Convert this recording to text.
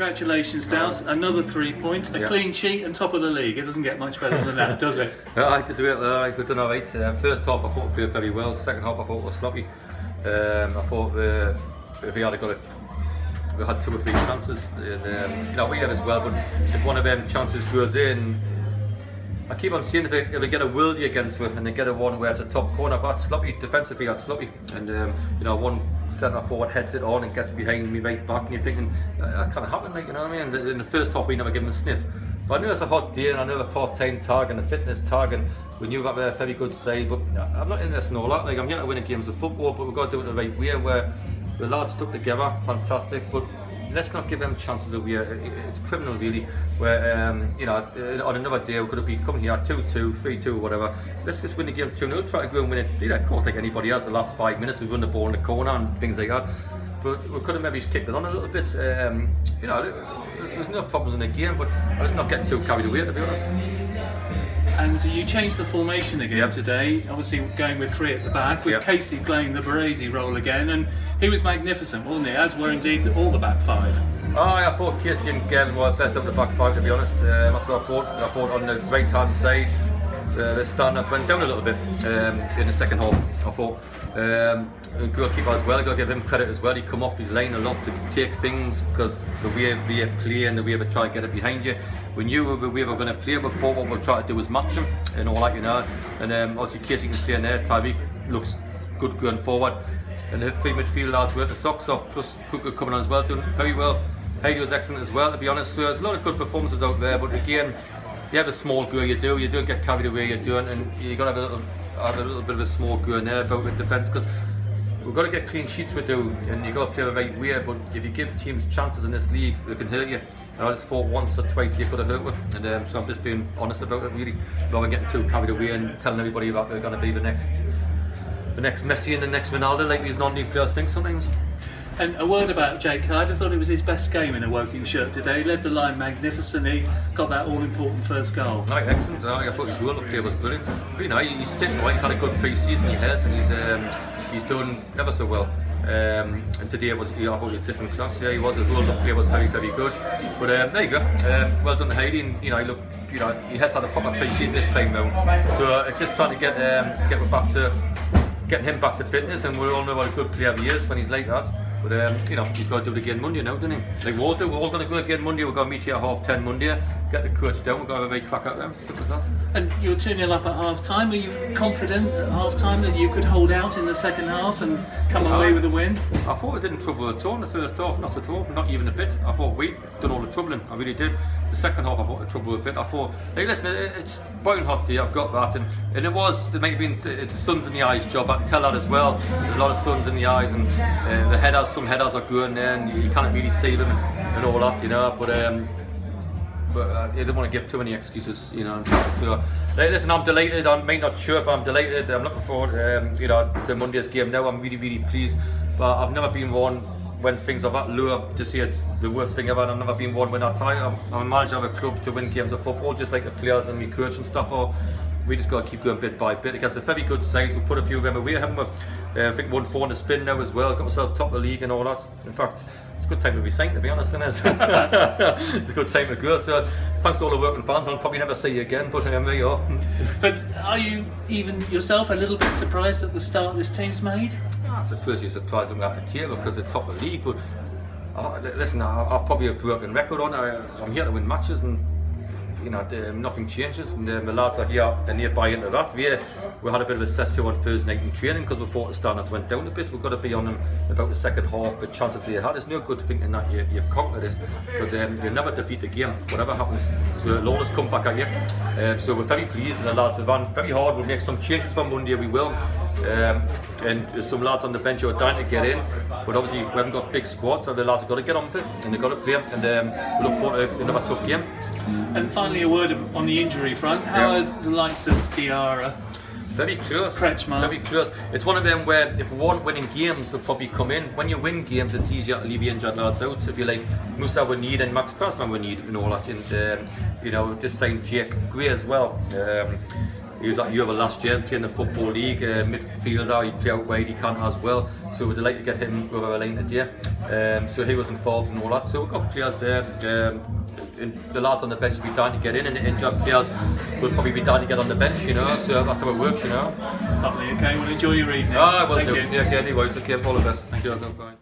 congratulations, Dowse. Another 3 points, a clean sheet and top of the league. It doesn't get much better than that, does it? We've done all right. First half I thought we played very well. Second half I thought we were sloppy. I thought if we had got it, we had 2 or 3 chances. And, we had as well, but if one of them chances goes in, I keep on seeing if they get a worldie against me and they get a one where it's a top corner, but sloppy defensively, that's sloppy. And one centre forward heads it on and gets behind me right back, and you're thinking that can't happen, like, you know what I mean? And in the first half we never give them a sniff. But I know it's a hot day and I know a part-time tag and a fitness tag, and we knew that we had a very good side. But I'm not interested in all that. Like, I'm here to win games of football, but we've got to do it the right way, where the lads stuck together, fantastic. But let's not give them chances that it's criminal really, where on another day we could have been coming here 2-2, 3-2, whatever. Let's just win the game 2-0, try to go and win it. Of course, like anybody else, the last 5 minutes we've run the ball in the corner and things like that. But we could have maybe kicked it on a little bit. There's no problems in the game, but I'm just not getting too carried away, to be honest. And you changed the formation again today, obviously going with 3 at the back, with Casey playing the Baresi role again, and he was magnificent, wasn't he? As were indeed all the back 5. I thought Casey and Gavin were best of the back 5, to be honest. That's what I thought. I thought on the right hand side, the standards went down a little bit in the second half. I thought goalkeeper as well, I got to give him credit as well. He come off his line a lot to take things, because the way we play and the way we try to get it behind you, we knew the way we were going to play. Before, what we'll try to do is match him and all that, and obviously Casey can play in there. Tyreek looks good going forward, and the 3 midfield lads worked the socks off, plus Puka coming on as well, doing very well. Heidi was excellent as well, to be honest. So there's a lot of good performances out there, but again, you have a small go, you don't get carried away, you're doing, and you got to have a little bit of a small go in there about the defence, because we've got to get clean sheets we do, and you've got to play the right way. But if you give teams chances in this league, they can hurt you. And I just thought once or twice you could have hurt them, and so I'm just being honest about it really, rather than getting too carried away and telling everybody that they're going to be the next Messi and the next Ronaldo, like these non-league players think sometimes. And a word about Jake Hyde. I thought it was his best game in a Woking shirt today. He led the line magnificently, got that all-important first goal. Excellent. I thought his world-up play was brilliant. But, he's fitting well. He's had a good pre-season, he has, and he's done ever so well. And today I thought he was different class. Yeah, he was. His world-up play was very, very good. But there you go. Well done to Heidi. And, he has had a proper pre-season this time now. So it's just trying to get getting him back to fitness, and we all know what a good player he is when he's like that. But he's got to do it again Monday now, doesn't he? Like we're all going to go again Monday. We're going to meet here at 10:30 Monday, get the coach down, we're going to have a very crack at them. Simple as that. And you were 2-0 up at half time. Were you confident at half time that you could hold out in the second half and come away with a win? I thought it didn't trouble at all in the first half, not at all, not even a bit. I thought we'd done all the troubling, I really did. The second half I thought the trouble a bit. I thought, hey listen, it's boiling hot day, I've got that, and it might have been, it's a suns in the eyes job, I can tell that as well. There's a lot of suns in the eyes, and some headers are going there and you can't really see them and all that, but I didn't want to give too many excuses, So, listen, I'm delighted. I might not chirp, but I'm delighted. I'm looking forward, to Monday's game now. I'm really, really pleased. But I've never been one when things are that low to see it's the worst thing ever. And I've never been one when I'm a manager of a club to win games of football, just like the players and me coach and stuff. We just got to keep going bit by bit against a very good side. We put a few of them away, haven't we? I think 1-4 in the spin now as well. Got myself top of the league and all that. In fact, it's a good time to resign, to be honest, isn't it? It's a good time to go. So thanks to all the working fans. I'll probably never see you again, but there you are. But are you even yourself a little bit surprised at the start this team's made? I suppose you're surprised I'm at the table because they're top of the league. But listen, I'll probably have a broken record on. I'm here to win matches, and nothing changes, and the lads are here and they buy into that. We had a bit of a set to on Thursday night in training because we thought the standards went down a bit. We've got to be on them about the second half, the chances they had. It's no good thinking that you've conquered this, because you'll never defeat the game, whatever happens. So it'll always come back at you. So we're very pleased, and the lads have run very hard. We'll make some changes for Monday, we will. And there's some lads on the bench who are dying to get in, but obviously we haven't got big squads, so the lads have got to get on with it and they've got to play, and we look forward to another tough game. And finally, a word on the injury front. How are the likes of Diarra? Very close. Kretschmann. Very close. It's one of them where if we weren't winning games, they'll probably come in. When you win games, it's easier to leave the injured lads out. So if you like, Musa we need and Max Krasman we need and all that. And this time Jake Gray as well. He was at Europe last year, playing the Football League, midfielder. He play out wide, he can as well. So we're delighted to get him over the line today. So he was involved in all that. So we've got players there. And the lads on the bench will be down to get in, and the injured players will probably be down to get on the bench, you know. So that's how it works, you know. Lovely. Okay, well, enjoy your evening. Ah, well Thank do. you. Yeah, okay, anyways, okay, all the best. Thank you. Bye.